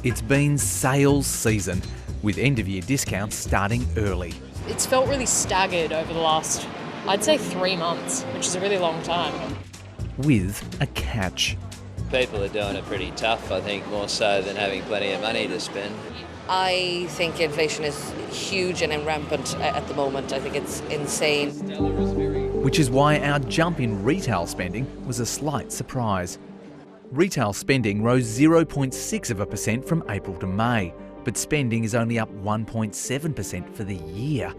It's been sales season, with end-of-year discounts starting early. It's felt really staggered over the last, I'd say 3 months, which is a really long time. With a catch. People are doing it pretty tough, I think, more so than having plenty of money to spend. I think inflation is huge and rampant at the moment. I think it's insane. Which is why our jump in retail spending was a slight surprise. Retail spending rose 0.6% from April to May, but spending is only up 1.7% for the year.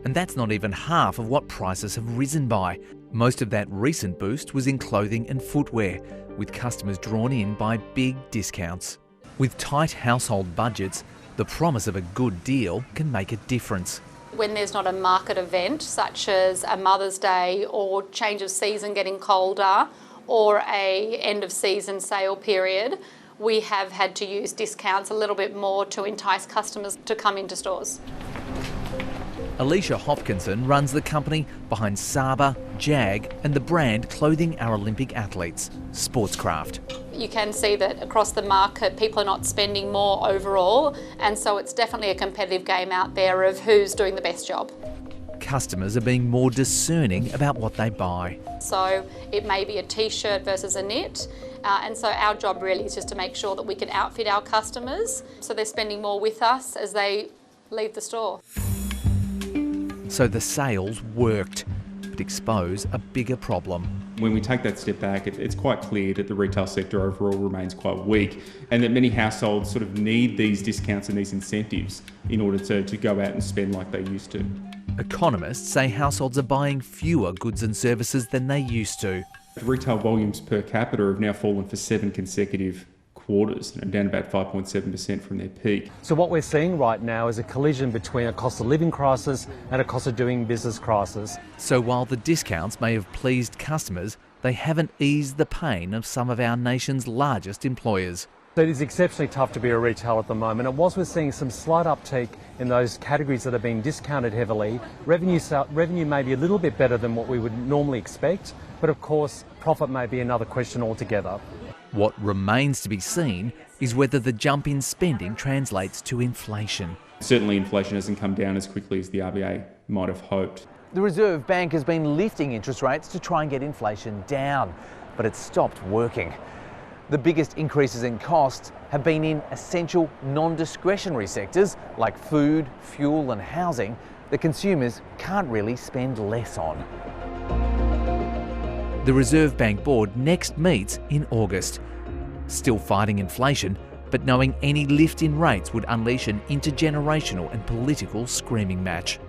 And that's not even half of what prices have risen by. Most of that recent boost was in clothing and footwear, with customers drawn in by big discounts. With tight household budgets, the promise of a good deal can make a difference. When there's not a market event, such as a Mother's Day or change of season getting colder, or a end of season sale period, we have had to use discounts a little bit more to entice customers to come into stores. Elisha Hopkinson runs the company behind Saba, Jag and the brand clothing our Olympic athletes, Sportscraft. You can see that across the market people are not spending more overall, and so it's definitely a competitive game out there of who's doing the best job. Customers are being more discerning about what they buy. So it may be a t-shirt versus a knit, and so our job really is just to make sure that we can outfit our customers so they're spending more with us as they leave the store. So the sales worked, but expose a bigger problem. When we take that step back, it's quite clear that the retail sector overall remains quite weak, and that many households sort of need these discounts and these incentives in order to go out and spend like they used to. Economists say households are buying fewer goods and services than they used to. Retail volumes per capita have now fallen for 7 consecutive quarters, and down about 5.7% from their peak. So what we're seeing right now is a collision between a cost of living crisis and a cost of doing business crisis. So while the discounts may have pleased customers, they haven't eased the pain of some of our nation's largest employers. So it is exceptionally tough to be a retailer at the moment. And whilst we're seeing some slight uptake in those categories that are being discounted heavily, revenue may be a little bit better than what we would normally expect, but of course profit may be another question altogether. What remains to be seen is whether the jump in spending translates to inflation. Certainly inflation hasn't come down as quickly as the RBA might have hoped. The Reserve Bank has been lifting interest rates to try and get inflation down, but it's stopped working. The biggest increases in costs have been in essential non-discretionary sectors like food, fuel and housing that consumers can't really spend less on. The Reserve Bank Board next meets in August. Still fighting inflation, but knowing any lift in rates would unleash an intergenerational and political screaming match.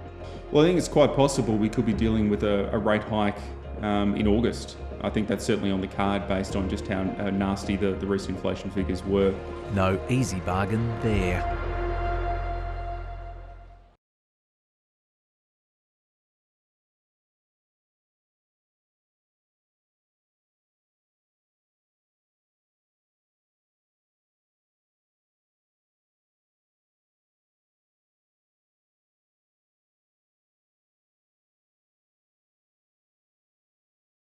Well, I think it's quite possible we could be dealing with a rate hike in August. I think that's certainly on the card based on just how nasty the recent inflation figures were. No easy bargain there.